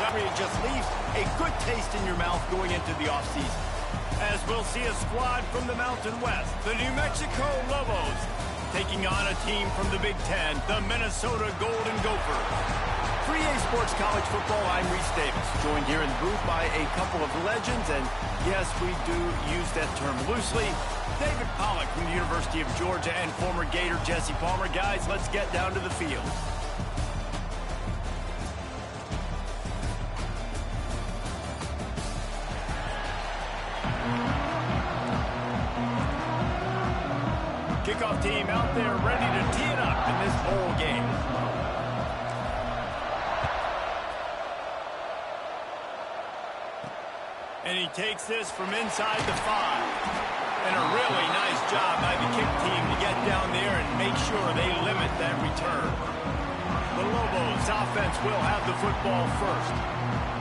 It just leaves a good taste in your mouth going into the offseason. As we'll see a squad from the Mountain West, the New Mexico Lobos, taking on a team from the Big Ten, the Minnesota Golden Gophers. For EA Sports College Football, I'm Reese Davis, joined here in the booth by a couple of legends, and yes, we do use that term loosely. David Pollack from the University of Georgia and former Gator Jesse Palmer. Guys, let's get down to the field. Kickoff team out there ready to tee it up in this bowl game. And he takes this from inside the 5. And a really nice job by the kick team to get down there and make sure they limit that return. The Lobos offense will have the football first.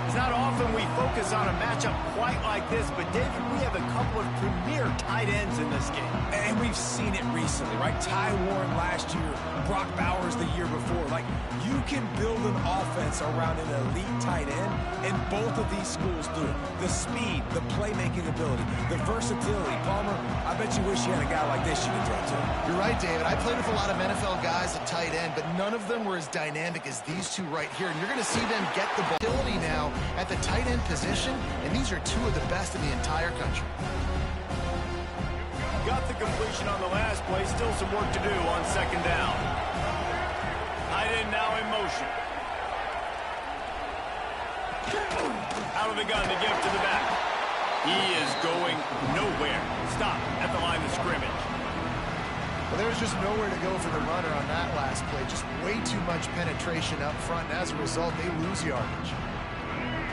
It's not often we focus on a matchup quite like this, but David, we have a couple of premier tight ends in this game. And we've seen it recently, right? Ty Warren last year, Brock Bowers the year before. Like, you can build an offense around an elite tight end, and both of these schools do it. The speed, the playmaking ability, the versatility. Palmer, I bet you wish you had a guy like this you could throw to. You're right, David. I played with a lot of NFL guys at tight end, but none of them were as dynamic as these two right here. And you're going to see them get the ability now at the tight end position, and these are two of the best in the entire country. Got the completion on the last play. Still some work to do on second down. Tight end now in motion. Out of the gun to give to the back. He is going nowhere. Stop at the line of scrimmage. Well, there's just nowhere to go for the runner on that last play. Just way too much penetration up front, and as a result, they lose yardage.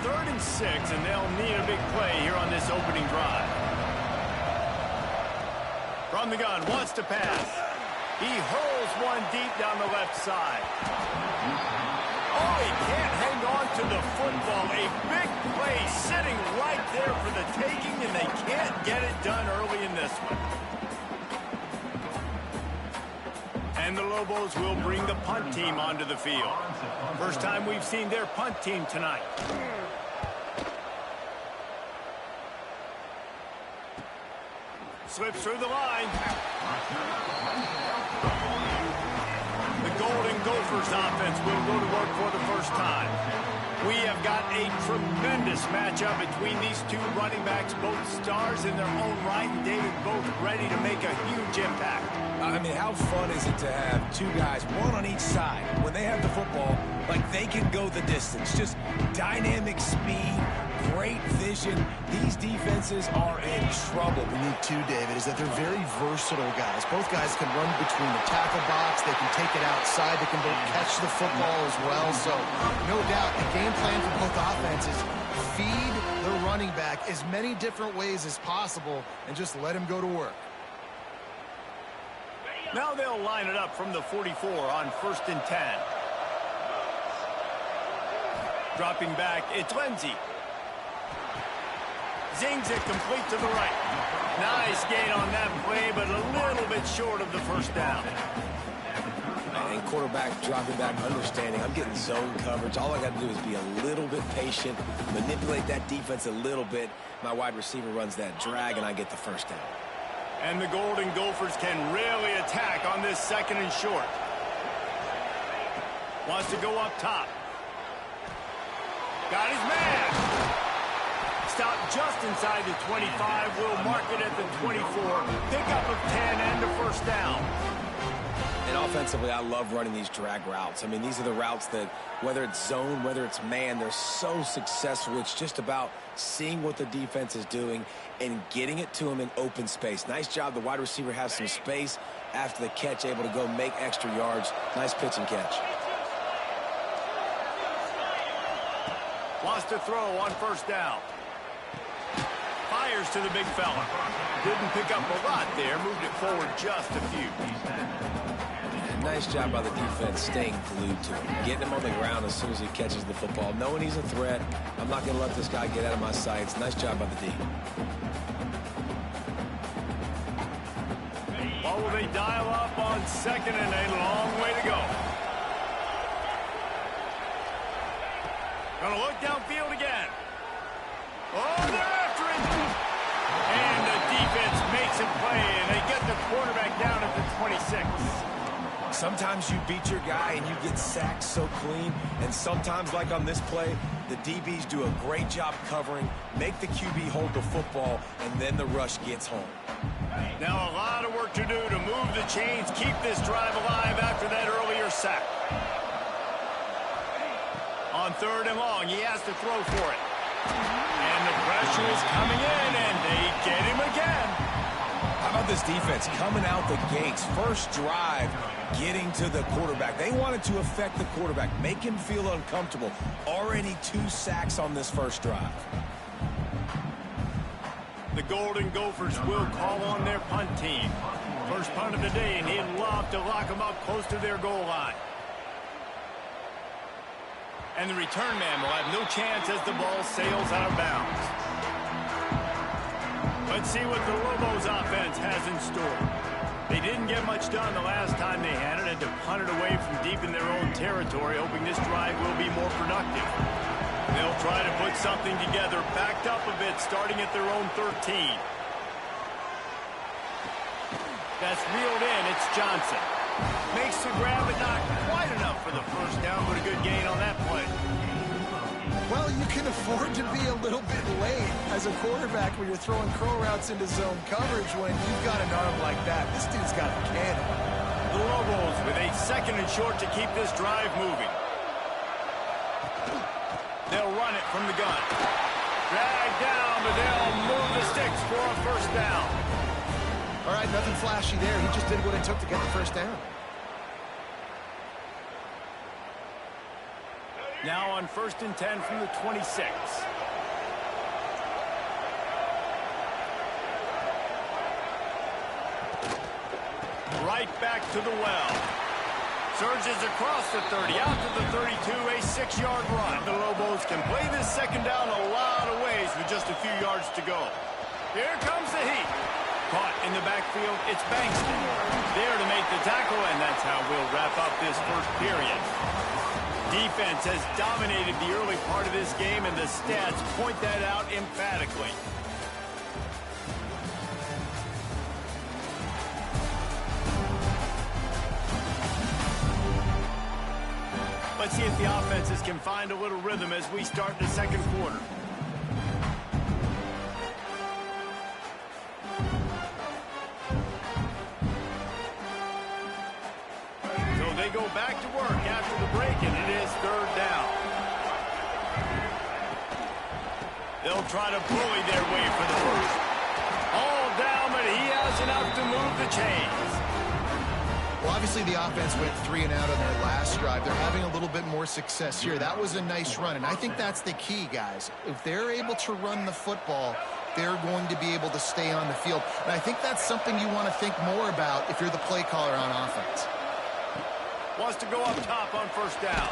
3rd and 6, and they'll need a big play here on this opening drive. From the gun, wants to pass. He hurls one deep down the left side. Oh, he can't hang on to the football. A big play sitting right there for the taking, and they can't get it done early in this one. And the Lobos will bring the punt team onto the field. First time we've seen their punt team tonight. Slips through the line. The Golden Gophers offense will go to work for the first time. We have got a tremendous matchup between these two running backs, both stars in their own right, and David, both ready to make a huge impact. I mean, how fun is it to have two guys, one on each side, when they have the football, like they can go the distance. Just dynamic speed, great vision. These defenses are in trouble. The need too, David, is that they're very versatile guys. Both guys can run between the tackle box. They can take it outside. They can both catch the football as well. So, no doubt, the game plan for both offenses, feed the running back as many different ways as possible and just let him go to work. Now they'll line it up from the 44 on 1st and 10. Dropping back, it's Lindsey. Zings it complete to the right. Nice gain on that play, but a little bit short of the first down. And quarterback dropping back, understanding I'm getting zone coverage. All I got to do is be a little bit patient, manipulate that defense a little bit. My wide receiver runs that drag, and I get the first down. And the Golden Gophers can really attack on this 2nd and short. Wants to go up top. Got his man. Stopped just inside the 25. Will mark it at the 24. Pickup of 10 and a first down. And offensively, I love running these drag routes. I mean, these are the routes that, whether it's zone, whether it's man, they're so successful. It's just about seeing what the defense is doing and getting it to them in open space. Nice job. The wide receiver has some space after the catch, able to go make extra yards. Nice pitch and catch. Wants to throw on first down. Fires to the big fella. Didn't pick up a lot there. Moved it forward just a few. Nice job by the defense staying glued to him. Getting him on the ground as soon as he catches the football. Knowing he's a threat. I'm not going to let this guy get out of my sights. Nice job by the D. What will they dial up on 2nd and a long way to go? Gonna look downfield again. Oh, they're after it. And the defense makes a play, and they get the quarterback down at the 26. Sometimes you beat your guy and you get sacked so clean, and sometimes, like on this play, the DBs do a great job covering, make the QB hold the football, and then the rush gets home. Now a lot of work to do to move the chains, keep this drive alive after that earlier sack. On 3rd and long, he has to throw for it. And the pressure is coming in, and they get him again. How about this defense coming out the gates, first drive, getting to the quarterback. They wanted to affect the quarterback, make him feel uncomfortable. Already 2 sacks on this first drive. The Golden Gophers will call on their punt team. First punt of the day, and he'd love to lock them up close to their goal line. And the return man will have no chance as the ball sails out of bounds. Let's see what the Lobos offense has in store. They didn't get much done the last time they had it, and to punt it away from deep in their own territory, hoping this drive will be more productive. They'll try to put something together, backed up a bit, starting at their own 13. That's reeled in. It's Johnson. Makes the grab, but not quite enough for the first down, but a good gain on that play. Well, you can afford to be a little bit late as a quarterback when you're throwing curl routes into zone coverage when you've got an arm like that. This dude's got a cannon. The Lobos with a 2nd and short to keep this drive moving. They'll run it from the gun. Drag down, but they'll move the sticks for a first down. All right, nothing flashy there. He just did what it took to get the first down. Now on 1st and 10 from the 26. Right back to the well. Surges across the 30, out to the 32, a 6-yard run. The Lobos can play this second down a lot of ways with just a few yards to go. Here comes the heat. Caught in the backfield, it's Bankston. There to make the tackle, and that's how we'll wrap up this first period. Defense has dominated the early part of this game, and the stats point that out emphatically. Let's see if the offenses can find a little rhythm as we start the second quarter. So they go back to work after the break, and it is 3rd down. They'll try to bully their way for the first. All down, but he has enough to move the chains. Well, obviously the offense went 3 and out on their last drive. They're having a little bit more success here. That was a nice run, and I think that's the key, guys. If they're able to run the football, they're going to be able to stay on the field. And I think that's something you want to think more about if you're the play caller on offense. Wants to go up top on first down.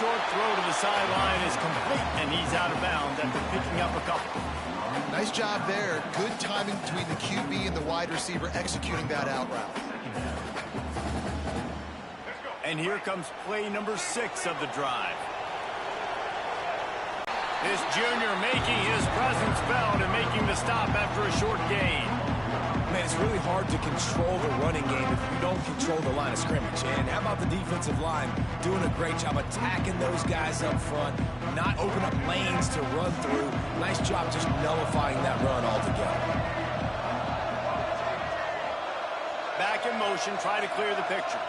Short throw to the sideline is complete, and he's out of bounds after picking up a couple. Nice job there. Good timing between the QB and the wide receiver executing that out route. And here comes play number 6 of the drive. This junior making his presence felt and making the stop after a short gain. Man, it's really hard to control the running game if you don't control the line of scrimmage. And how about the defensive line doing a great job attacking those guys up front, not open up lanes to run through. Nice job just nullifying that run altogether. Back in motion, try to clear the picture.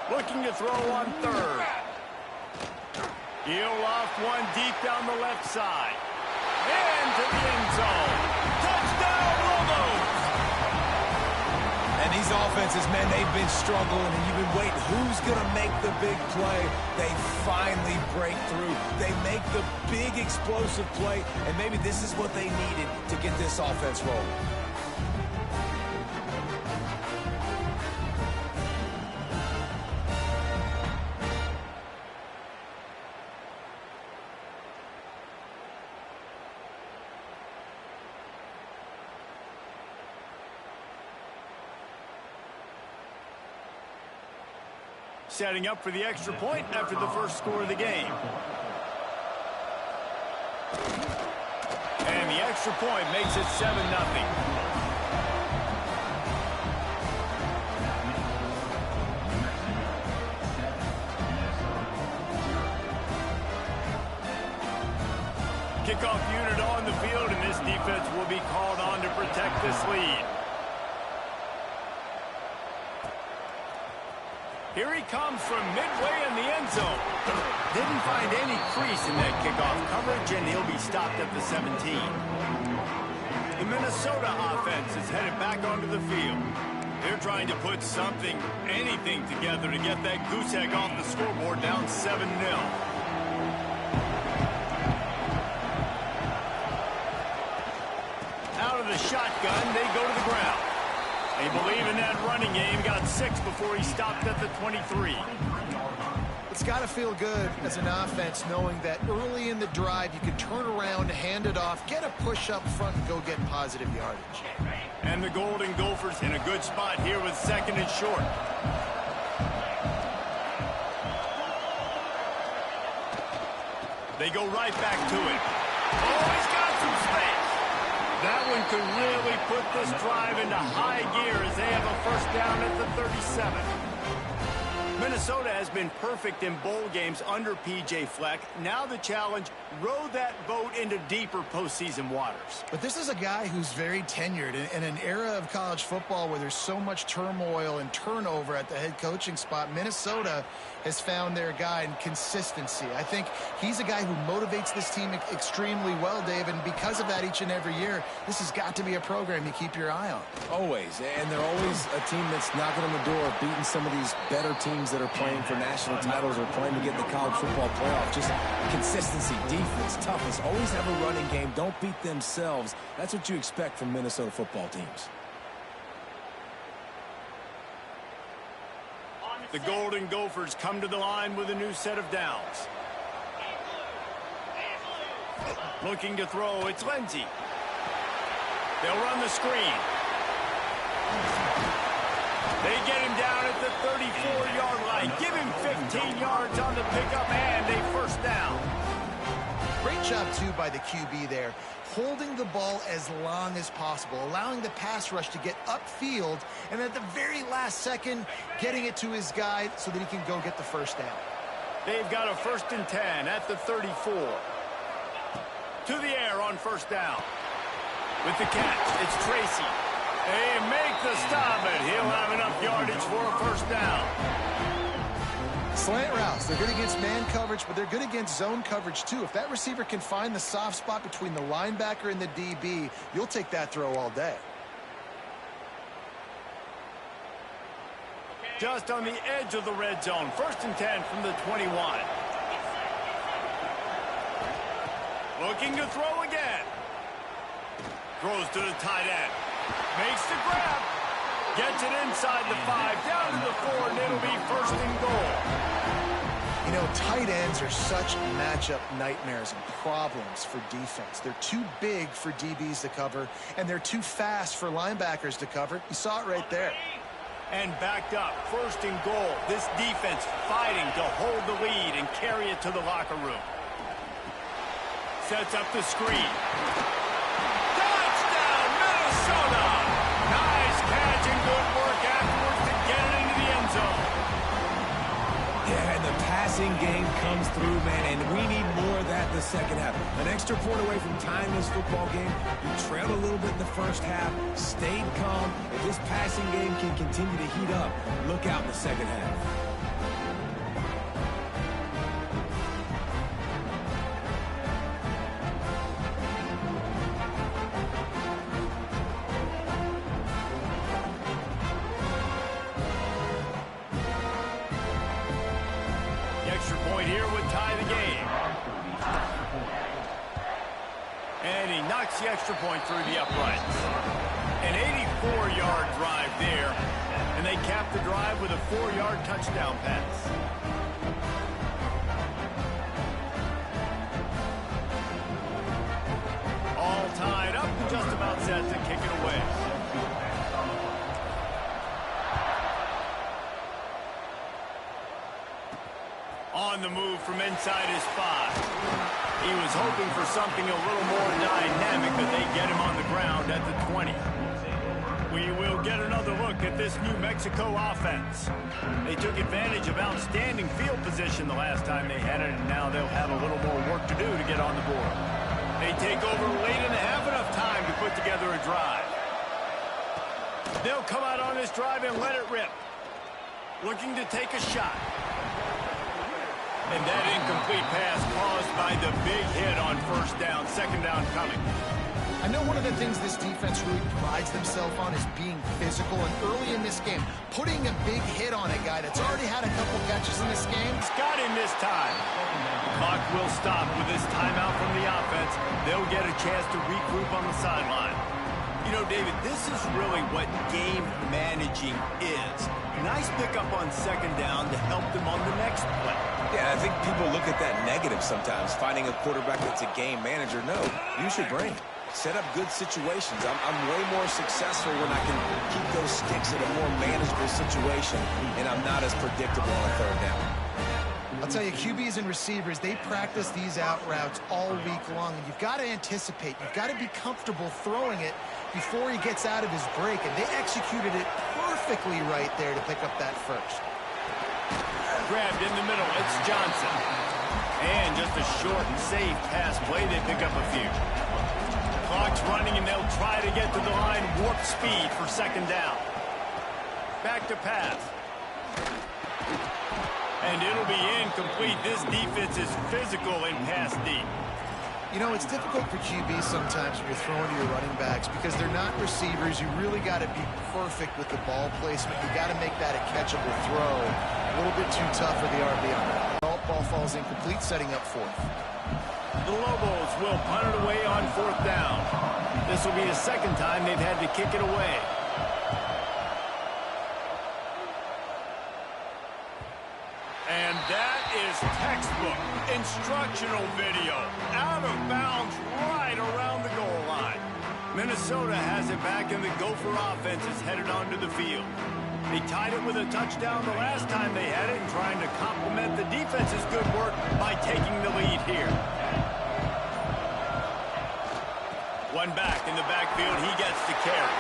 Looking to throw on 3rd. He'll loft one deep down the left side. Into the end zone. Touchdown, Lobos! And these offenses, man, they've been struggling, and you've been waiting. Who's going to make the big play? They finally break through. They make the big explosive play, and maybe this is what they needed to get this offense rolling. Setting up for the extra point after the first score of the game. And the extra point makes it 7-0. Kickoff unit on the field, and this defense will be called on to protect this lead. Here he comes from midway in the end zone. Didn't find any crease in that kickoff coverage, and he'll be stopped at the 17. The Minnesota offense is headed back onto the field. They're trying to put something, anything together to get that goose egg off the scoreboard down 7-0. Out of the shotgun, they go to the ground. They believe in that running game. Got 6 before he stopped at the 23. It's got to feel good as an offense knowing that early in the drive you can turn around, hand it off, get a push up front, and go get positive yardage. And the Golden Gophers in a good spot here with 2nd and short. They go right back to it. Oh, he's got some space. That one could really put this drive into high gear as they have a first down at the 37. Minnesota has been perfect in bowl games under P.J. Fleck. Now the challenge, row that boat into deeper postseason waters. But this is a guy who's very tenured in an era of college football where there's so much turmoil and turnover at the head coaching spot. Minnesota has found their guy in consistency. I think he's a guy who motivates this team extremely well, Dave, and because of that each and every year, this has got to be a program you keep your eye on. Always, and they're always a team that's knocking on the door, beating some of these better teams that are playing for national titles or playing to get in the college football playoff. Just consistency, defense, toughness, always have a running game. Don't beat themselves. That's what you expect from Minnesota football teams. The Golden Gophers come to the line with a new set of downs. Looking to throw, it's Lindsey. They'll run the screen. They get him down at the 34-yard line. Give him 15 yards on the pickup and a first down. Great job, too, by the QB there. Holding the ball as long as possible, allowing the pass rush to get upfield, and at the very last second, getting it to his guy so that he can go get the first down. They've got a 1st and 10 at the 34. To the air on first down. With the catch, it's Tracy. They make the stop, and he'll have enough yardage for a first down. Slant routes, they're good against man coverage, but they're good against zone coverage too. If that receiver can find the soft spot between the linebacker and the DB, you'll take that throw all day. Just on the edge of the red zone. 1st and 10 from the 21. Looking to throw again. Throws to the tight end. Makes the grab. Gets it inside the 5, down to the 4, and it'll be 1st and goal. You know, tight ends are such matchup nightmares and problems for defense. They're too big for DBs to cover, and they're too fast for linebackers to cover. You saw it right there. And backed up, 1st and goal. This defense fighting to hold the lead and carry it to the locker room. Sets up the screen. Touchdown, Minnesota! Nice catch and good work afterwards to get it into the end zone. Yeah, and the passing game comes through, man, and we need more of that in the second half. An extra point away from tying this football game. You trailed a little bit in the first half, stayed calm. If this passing game can continue to heat up, look out in the second half. Here would tie the game. And he knocks the extra point through the uprights. An 84-yard drive there. And they cap the drive with a 4-yard touchdown pass. All tied up and just about set to kick it away. On the move from inside his spot. He was hoping for something a little more dynamic, but they get him on the ground at the 20. We will get another look at this New Mexico offense. They took advantage of outstanding field position the last time they had it, and now they'll have a little more work to do to get on the board. They take over late and have enough time to put together a drive. They'll come out on this drive and let it rip. Looking to take a shot. And that incomplete pass caused by the big hit on first down, second down coming. I know one of the things this defense really prides themselves on is being physical, and early in this game, putting a big hit on a guy that's already had a couple catches in this game. He's got him this time. The clock will stop with this timeout from the offense. They'll get a chance to regroup on the sideline. You know, David, this is really what game managing is. Nice pickup on second down to help them on the next play. Yeah, I think people look at that negative sometimes, finding a quarterback that's a game manager. No, use your brain. Set up good situations. I'm way more successful when I can keep those sticks in a more manageable situation, and I'm not as predictable on third down. I'll tell you, QBs and receivers, they practice these out routes all week long, and you've got to anticipate. You've got to be comfortable throwing it before he gets out of his break, and they executed it perfectly right there to pick up that first. Grabbed in the middle, it's Johnson. And just a short and safe pass play, they pick up a few. Clock's running, and they'll try to get to the line, warp speed for second down. Back to pass. And it'll be incomplete. This defense is physical and pass deep. You know, it's difficult for QBs sometimes when you're throwing to your running backs because they're not receivers. You really got to be perfect with the ball placement. You got to make that a catchable throw. A little bit too tough for the RB on that. Ball falls incomplete, setting up fourth. The Lobos will punt it away on fourth down. This will be the second time they've had to kick it away. And that is textbook instructional video. Out of bounds right around the goal line. Minnesota has it back, and the Gopher offense is headed onto the field. They tied it with a touchdown the last time they had it, and trying to complement the defense's good work by taking the lead here. One back in the backfield. He gets to carry.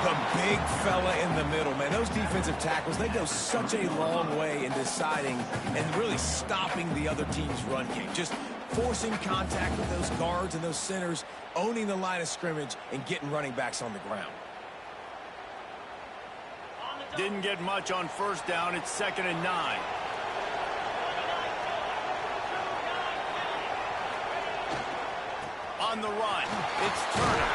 The big fella in the middle, man. Those defensive tackles, they go such a long way in deciding and really stopping the other team's run game. Just forcing contact with those guards and those centers, owning the line of scrimmage, and getting running backs on the ground. Didn't get much on first down. It's 2nd and 9. On the run, it's Turner.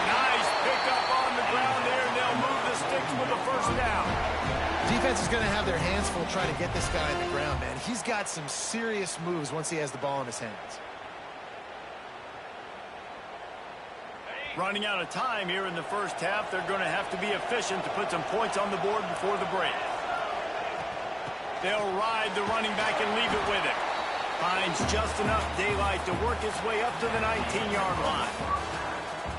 Nice pickup on the ground there, and they'll move the sticks with the first down. Defense is going to have their hands full trying to get this guy on the ground, man. He's got some serious moves once he has the ball in his hands. Running out of time here in the first half. They're going to have to be efficient to put some points on the board before the break. They'll ride the running back and leave it with him. Finds just enough daylight to work his way up to the 19-yard line.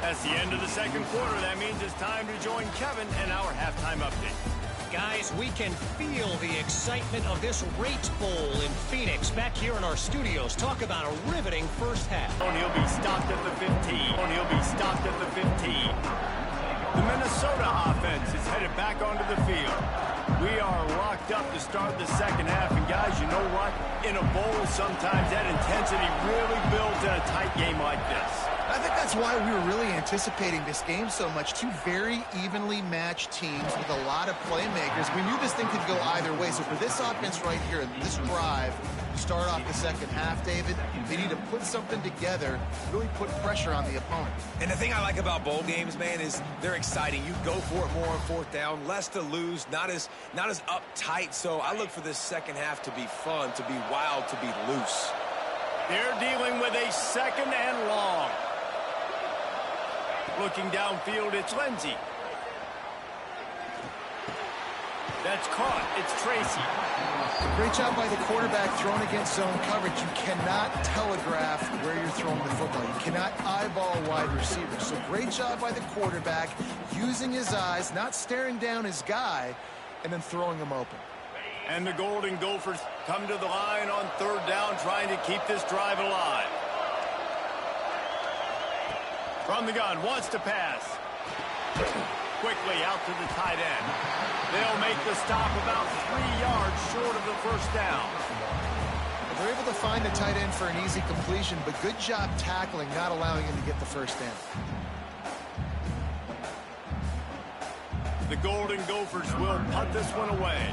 That's the end of the second quarter. That means it's time to join Kevin and our halftime update. Guys, we can feel the excitement of this Rates Bowl in Phoenix back here in our studios. Talk about a riveting first half. And he'll be stopped at the 15. And he'll be stopped at the 15. The Minnesota offense is headed back onto the field. We are locked up to start the second half. And guys, you know what? In a bowl, sometimes that intensity really builds in a tight game like this. I think that's why we were really anticipating this game so much. Two very evenly matched teams with a lot of playmakers. We knew this thing could go either way. So for this offense right here, this drive, to start off the second half, David, they need to put something together, really put pressure on the opponent. And the thing I like about bowl games, man, is they're exciting. You go for it more on fourth down, less to lose, not as uptight. So I look for this second half to be fun, to be wild, to be loose. They're dealing with a 2nd and long. Looking downfield, it's Lindsey. That's caught. It's Tracy. Great job by the quarterback throwing against zone coverage. You cannot telegraph where you're throwing the football. You cannot eyeball a wide receiver. So great job by the quarterback using his eyes, not staring down his guy, and then throwing him open. And the Golden Gophers come to the line on third down, trying to keep this drive alive. From the gun, wants to pass. Quickly out to the tight end. They'll make the stop about 3 yards short of the first down. They're able to find the tight end for an easy completion, but good job tackling, not allowing him to get the first down. The Golden Gophers will punt this one away.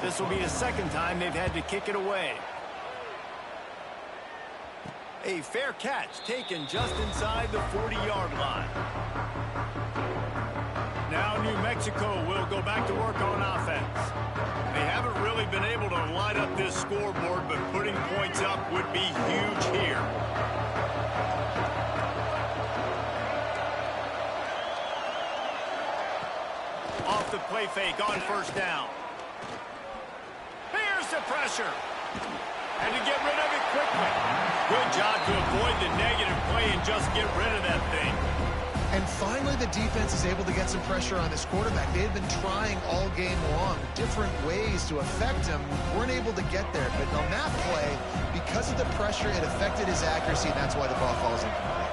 This will be the second time they've had to kick it away. A fair catch taken just inside the 40-yard line. Now New Mexico will go back to work on offense. They haven't really been able to light up this scoreboard, but putting points up would be huge here. Off the play fake on first down. Here's the pressure. And to get rid of it quickly. Good job to avoid the negative play and just get rid of that thing. And finally, the defense is able to get some pressure on this quarterback. They had been trying all game long, different ways to affect him. Weren't able to get there. But on that play, because of the pressure, it affected his accuracy, and that's why the ball falls incomplete.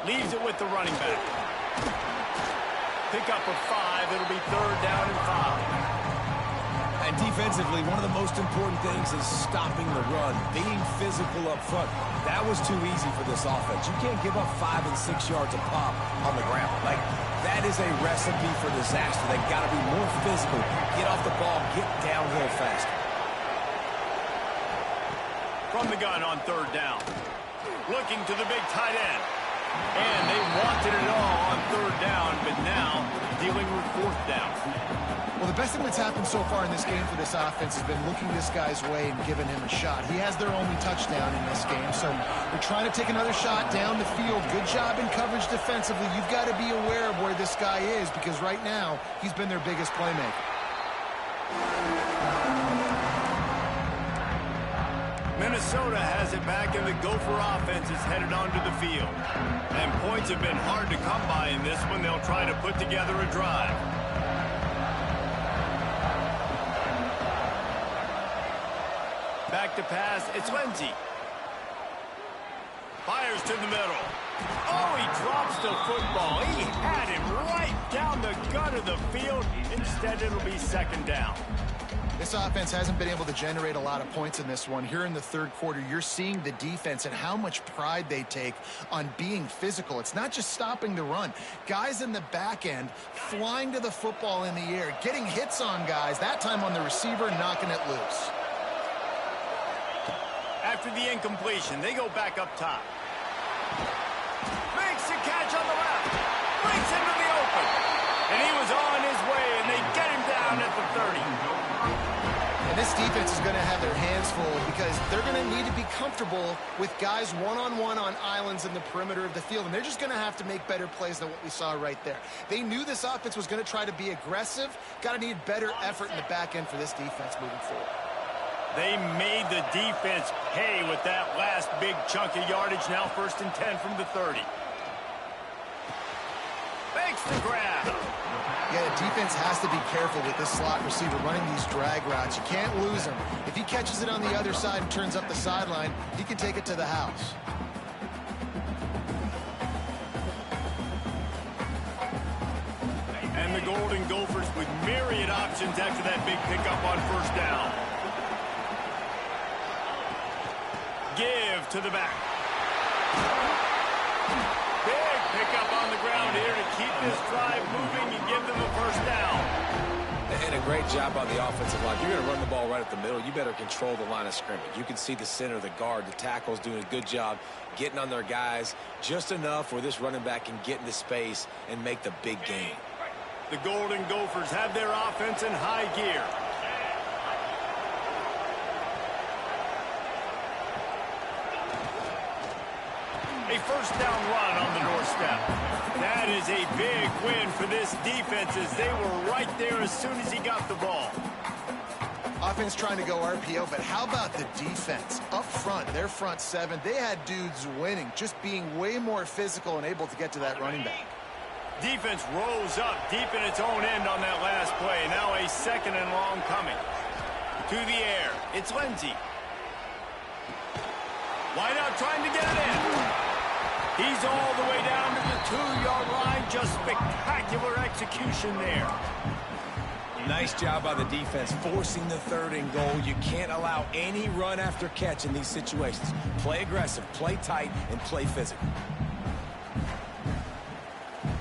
Leaves it with the running back. Pick up a 5. It'll be third down and 5. And defensively, one of the most important things is stopping the run, being physical up front. That was too easy for this offense. You can't give up 5 and 6 yards a pop on the ground. Like, that is a recipe for disaster. They've got to be more physical. Get off the ball, get downhill faster. From the gun on third down. Looking to the big tight end. And they wanted it all on third down, but now dealing with fourth down. Well, the best thing that's happened so far in this game for this offense has been looking this guy's way and giving him a shot. He has their only touchdown in this game, so they're trying to take another shot down the field. Good job in coverage defensively. You've got to be aware of where this guy is because right now he's been their biggest playmaker. Minnesota has it back, and the Gopher offense is headed onto the field. And points have been hard to come by in this one. They'll try to put together a drive. Back to pass, it's Lindsey. Fires to the middle. Oh, he drops the football. He had him right down the gut of the field. Instead, it'll be second down. This offense hasn't been able to generate a lot of points in this one. Here in the third quarter, you're seeing the defense and how much pride they take on being physical. It's not just stopping the run. Guys in the back end flying to the football in the air, getting hits on guys, that time on the receiver, knocking it loose. After the incompletion, they go back up top. Makes the catch on the left. Breaks into the open. And he was on his way, and they get him down at the 30. And this defense is going to have their hands full because they're going to need to be comfortable with guys one-on-one on islands in the perimeter of the field. And they're just going to have to make better plays than what we saw right there. They knew this offense was going to try to be aggressive. Got to need better effort in the back end for this defense moving forward. They made the defense pay with that last big chunk of yardage. Now 1st and 10 from the 30. Makes the grab. Yeah, the defense has to be careful with this slot receiver running these drag routes. You can't lose him. If he catches it on the other side and turns up the sideline, he can take it to the house. And the Golden Gophers with myriad options after that big pickup on first down. Give to the back. Big pickup on the ground here to keep this drive moving and give them a first down. And a great job on the offensive line. You're going to run the ball right at the middle. You better control the line of scrimmage. You can see the center, the guard, the tackles doing a good job getting on their guys just enough where this running back can get into space and make the big game. The Golden Gophers have their offense in high gear. A first down run on the doorstep. That is a big win for this defense as they were right there as soon as he got the ball. Offense trying to go RPO, but how about the defense? Up front, their front seven, they had dudes winning, just being way more physical and able to get to that running back. Defense rose up deep in its own end on that last play. Now a 2nd and long coming. To the air. It's Lindsey. Wide out trying to get it in. He's all the way down to the 2-yard line. Just spectacular execution there. Nice job by the defense forcing the 3rd and goal. You can't allow any run after catch in these situations. Play aggressive, play tight, and play physical.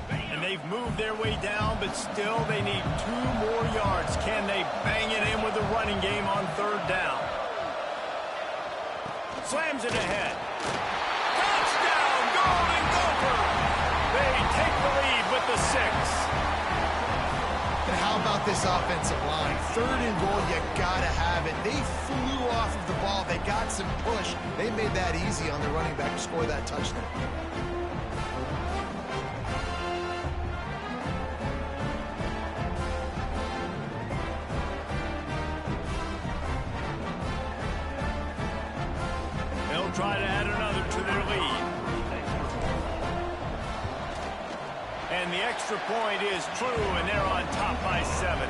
And they've moved their way down, but still they need 2 more yards. Can they bang it in with the running game on 3rd down? Slams it ahead. Touchdown, Golden Gophers! They take the lead with the 6. And how about this offensive line? 3rd and goal, you gotta have it. They flew off of the ball. They got some push. They made that easy on the running back to score that touchdown. They'll try to add another to their lead. And the extra point is true, and they're on top by 7.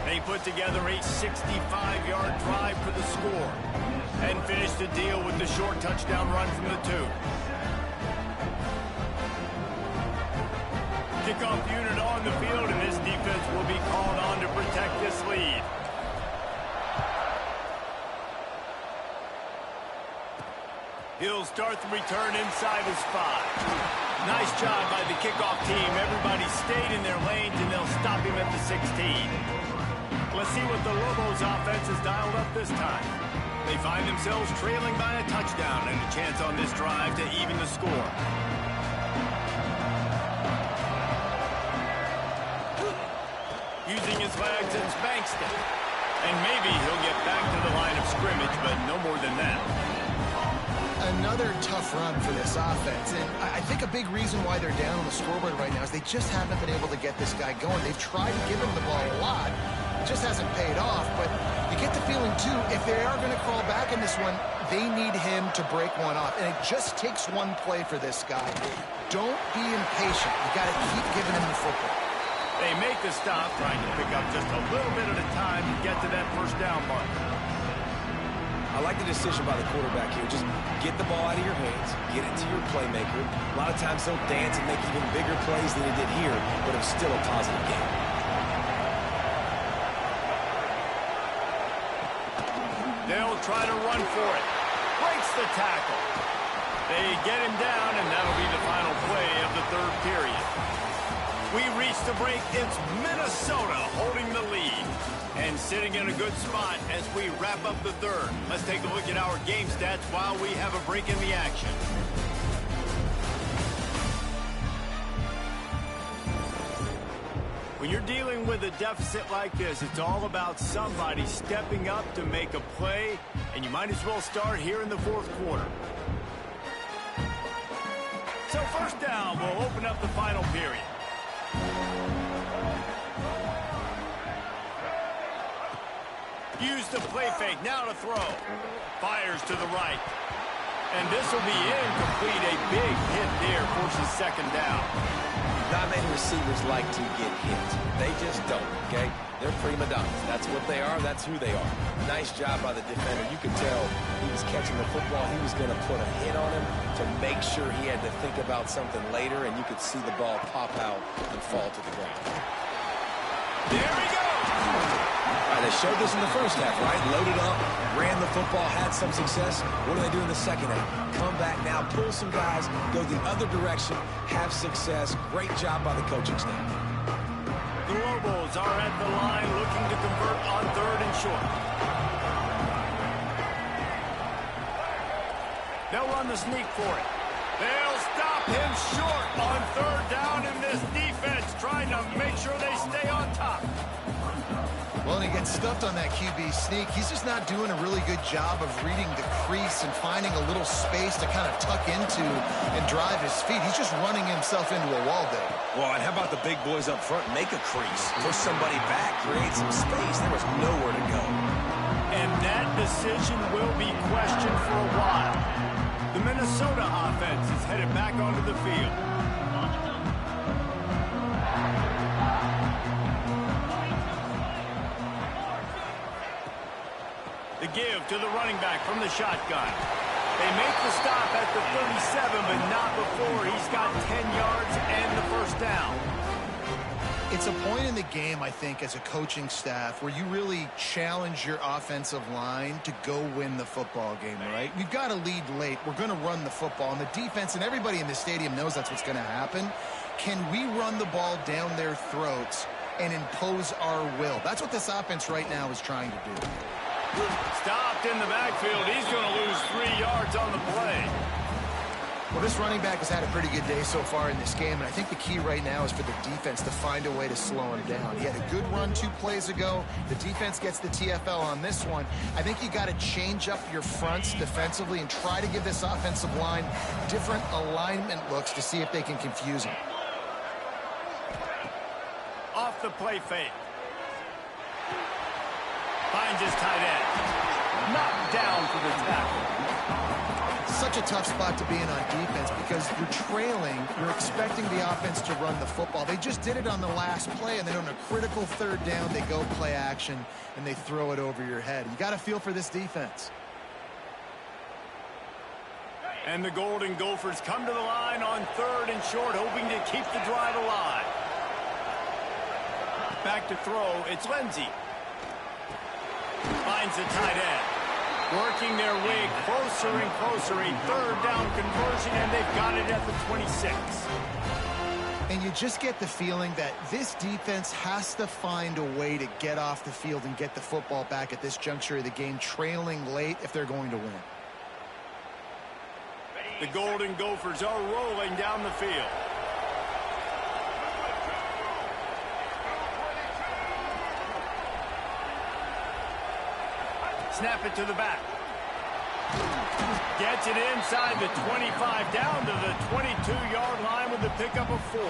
They put together a 65-yard drive for the score and finish the deal with the short touchdown run from the 2. Kickoff unit on the field, and this defense will be called on to protect this lead. He'll start the return inside his 5. Nice job by the kickoff team. Everybody stayed in their lanes, and they'll stop him at the 16. Let's see what the Lobos offense has dialed up this time. They find themselves trailing by a touchdown and a chance on this drive to even the score. Using his legs, it's Bankston. And maybe he'll get back to the line of scrimmage, but no more than that. Another tough run for this offense, and I think a big reason why they're down on the scoreboard right now is they just haven't been able to get this guy going. They've tried to give him the ball a lot. It just hasn't paid off, but you get the feeling, too, if they are going to crawl back in this one, they need him to break one off, and it just takes one play for this guy. Don't be impatient. You got to keep giving him the football. They make the stop, trying to pick up just a little bit at a time to get to that 1st down mark. I like the decision by the quarterback here. Just get the ball out of your hands, get it to your playmaker. A lot of times they'll dance and make even bigger plays than he did here, but it was still a positive game. They'll try to run for it. Breaks the tackle. They get him down, and that'll be the final play of the 3rd period. We reach the break. It's Minnesota holding the lead and sitting in a good spot as we wrap up the 3rd. Let's take a look at our game stats while we have a break in the action. When you're dealing with a deficit like this, it's all about somebody stepping up to make a play, and you might as well start here in the 4th quarter. So 1st down will open up the final period. Use the play fake, now to throw. Fires to the right. And this will be incomplete. A big hit there forces 2nd down. Not many receivers like to get hit. They just don't, okay? They're prima donnas. That's what they are. That's who they are. Nice job by the defender. You could tell he was catching the football. He was going to put a hit on him to make sure he had to think about something later, and you could see the ball pop out and fall to the ground. There he goes! All right, they showed this in the 1st half, right? Loaded up, ran the football, had some success. What do they do in the 2nd half? Come back now, pull some guys, go the other direction, have success. Great job by the coaching staff. The Lobos are at the line looking to convert on 3rd and short. They'll run the sneak for it. They'll stop him short on 3rd down, and this defense trying to make sure they stay on top. Well, and he gets stuffed on that QB sneak. He's just not doing a really good job of reading the crease and finding a little space to kind of tuck into and drive his feet. He's just running himself into a wall there. Well, and how about the big boys up front? Make a crease. Push somebody back. Create some space. There was nowhere to go. And that decision will be questioned for a while. The Minnesota offense is headed back onto the field. The give to the running back from the shotgun. They make the stop at the 37, but not before he's got 10 yards and the first down. It's a point in the game, I think, as a coaching staff where you really challenge your offensive line to go win the football game, right? We've got to lead late. We're going to run the football. And the defense and everybody in the stadium knows that's what's going to happen. Can we run the ball down their throats and impose our will? That's what this offense right now is trying to do. Stopped in the backfield. He's going to lose 3 yards on the play. Well, this running back has had a pretty good day so far in this game, and I think the key right now is for the defense to find a way to slow him down. He had a good run 2 plays ago. The defense gets the TFL on this one. I think you got to change up your fronts defensively and try to give this offensive line different alignment looks to see if they can confuse him. Off the play fake. Finds his tight end. Knocked down for the tackle. Such a tough spot to be in on defense because you're trailing, you're expecting the offense to run the football. They just did it on the last play, and then on a critical 3rd down, they go play action, and they throw it over your head. You got to feel for this defense. And the Golden Gophers come to the line on 3rd and short, hoping to keep the drive alive. Back to throw, it's Lindsey. Finds the tight end. Working their way closer and closer. A 3rd down conversion, and they've got it at the 26. And you just get the feeling that this defense has to find a way to get off the field and get the football back at this juncture of the game, trailing late if they're going to win. The Golden Gophers are rolling down the field. Snap it to the back. Gets it inside the 25, down to the 22-yard line with the pickup of 4.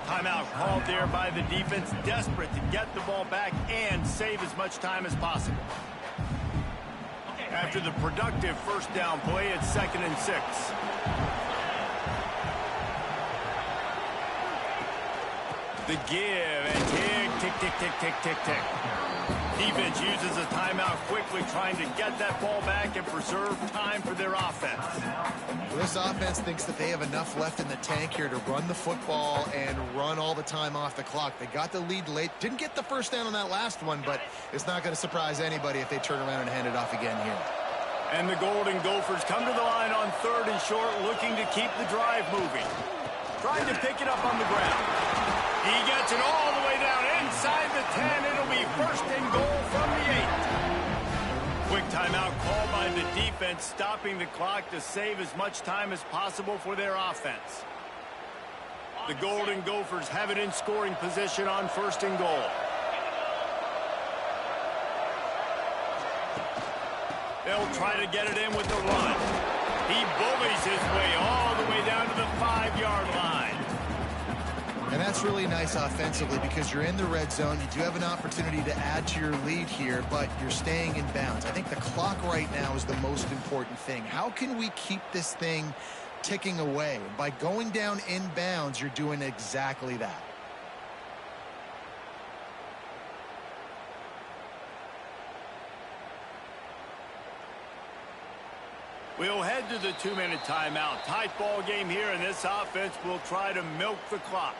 Timeout called there by the defense, desperate to get the ball back and save as much time as possible. After the productive 1st down play, it's 2nd and 6. The give and tick, tick, tick, tick, tick, tick. Defense uses a timeout quickly, trying to get that ball back and preserve time for their offense. Well, this offense thinks that they have enough left in the tank here to run the football and run all the time off the clock. They got the lead late. Didn't get the 1st down on that last one, but it's not going to surprise anybody if they turn around and hand it off again here. And the Golden Gophers come to the line on 3rd and short, looking to keep the drive moving. Trying to pick it up on the ground. He gets it all the way down inside the 10. It'll be 1st and goal from the 8. Quick timeout called by the defense, stopping the clock to save as much time as possible for their offense. The Golden Gophers have it in scoring position on 1st and goal. They'll try to get it in with the run. He bullies his way all the way down to the 5-yard line. And that's really nice offensively because you're in the red zone. You do have an opportunity to add to your lead here, but you're staying in bounds. I think the clock right now is the most important thing. How can we keep this thing ticking away? By going down in bounds, you're doing exactly that. We'll head to the 2-minute timeout. Tight ball game here, and this offense will try to milk the clock.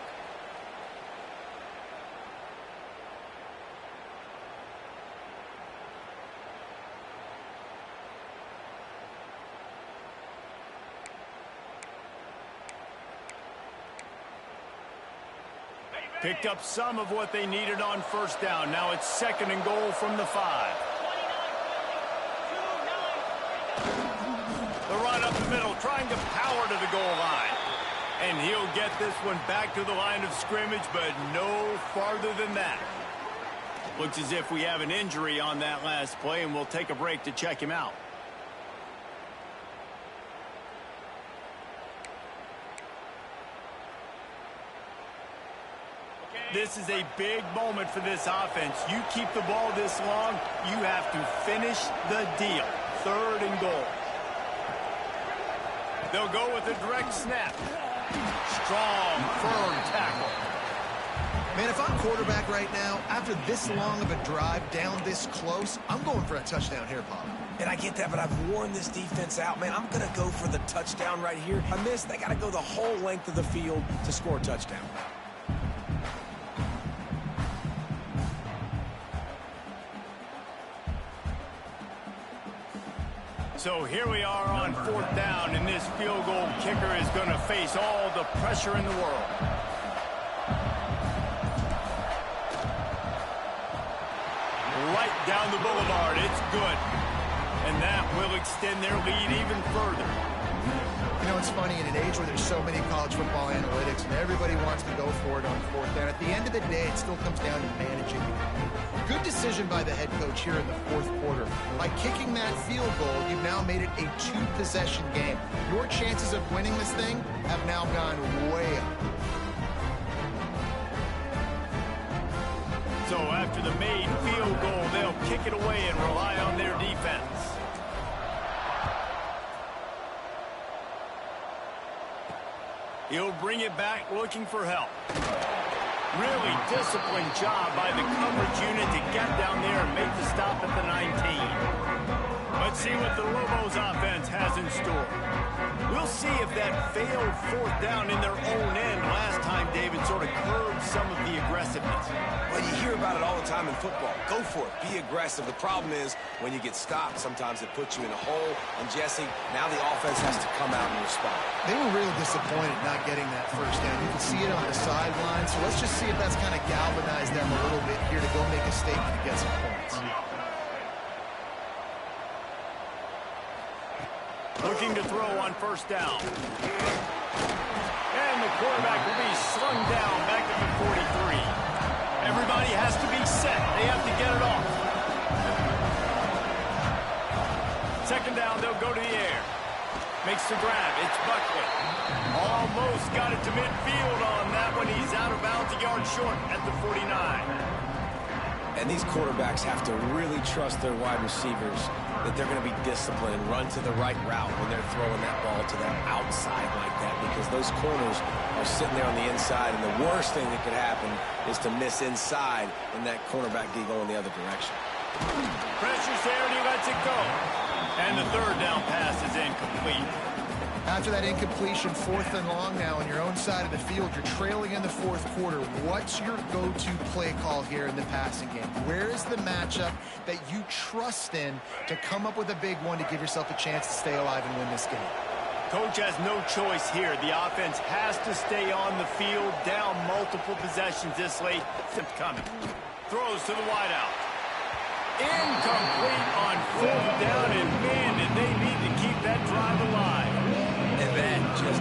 Picked up some of what they needed on 1st down. Now it's 2nd and goal from the 5. The run up the middle, trying to power to the goal line. And he'll get this one back to the line of scrimmage, but no farther than that. Looks as if we have an injury on that last play, and we'll take a break to check him out. This is a big moment for this offense. You keep the ball this long, you have to finish the deal. 3rd and goal. They'll go with a direct snap. Strong, firm tackle. Man, if I'm quarterback right now, after this long of a drive down this close, I'm going for a touchdown here, Pop. And I get that, but I've worn this defense out, man. I'm going to go for the touchdown right here. I missed. They got to go the whole length of the field to score a touchdown. So here we are on 4th down, and this field goal kicker is going to face all the pressure in the world. Right down the boulevard. It's good. And that will extend their lead even further. You know, it's funny, in an age where there's so many college football analytics and everybody wants to go for it on 4th down, at the end of the day, it still comes down to managing. Good decision by the head coach here in the 4th quarter. By kicking that field goal, you've now made it a 2-possession game. Your chances of winning this thing have now gone way up. So after the made field goal, they'll kick it away and rely on their defense. He'll bring it back looking for help. Really disciplined job by the coverage unit to get down there and make the stop at the 19. Let's see what the Lobos offense has in store. We'll see if that failed 4th down in their own end last time, David, sort of curbed some of the aggressiveness. Well, you hear about it all the time in football. Go for it. Be aggressive. The problem is when you get stopped, sometimes it puts you in a hole. And, Jesse, now the offense has to come out and respond. They were real disappointed not getting that 1st down. You can see it on the sideline. So let's just see if that's kind of galvanized them a little bit here to go make a statement to get some points. Looking to throw on 1st down. And the quarterback will be slung down back at the 43. Everybody has to be set. They have to get it off. 2nd down, they'll go to the air. Makes the grab. It's Buckley. Almost got it to midfield on that one. He's out of bounds, a yard short at the 49. And these quarterbacks have to really trust their wide receivers that they're going to be disciplined and run to the right route when they're throwing that ball to that outside like that, because those corners are sitting there on the inside, and the worst thing that could happen is to miss inside and that cornerback D go in the other direction. Pressure's there, and he lets it go. And the 3rd down pass is incomplete. After that incompletion, 4th and long now on your own side of the field, you're trailing in the 4th quarter. What's your go-to play call here in the passing game? Where is the matchup that you trust in to come up with a big one to give yourself a chance to stay alive and win this game? Coach has no choice here. The offense has to stay on the field, down multiple possessions this late. Coming. Throws to the wideout. Incomplete on 4th down, and man, did they need to keep that drive alive. And that just...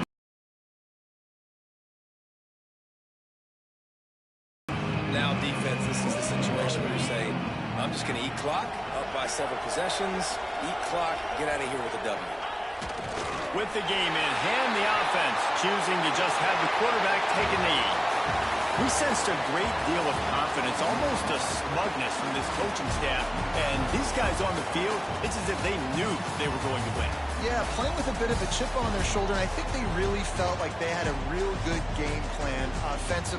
Now defense, this is the situation where you're saying, I'm just going to eat clock, up by several possessions, eat clock, get out of here with a W. With the game in hand, the offense choosing to just have the quarterback take a knee. We sensed a great deal of confidence, almost a smugness from this coaching staff. And these guys on the field, it's as if they knew they were going to win. Yeah, playing with a bit of a chip on their shoulder, and I think they really felt like they had a real good game plan offensively.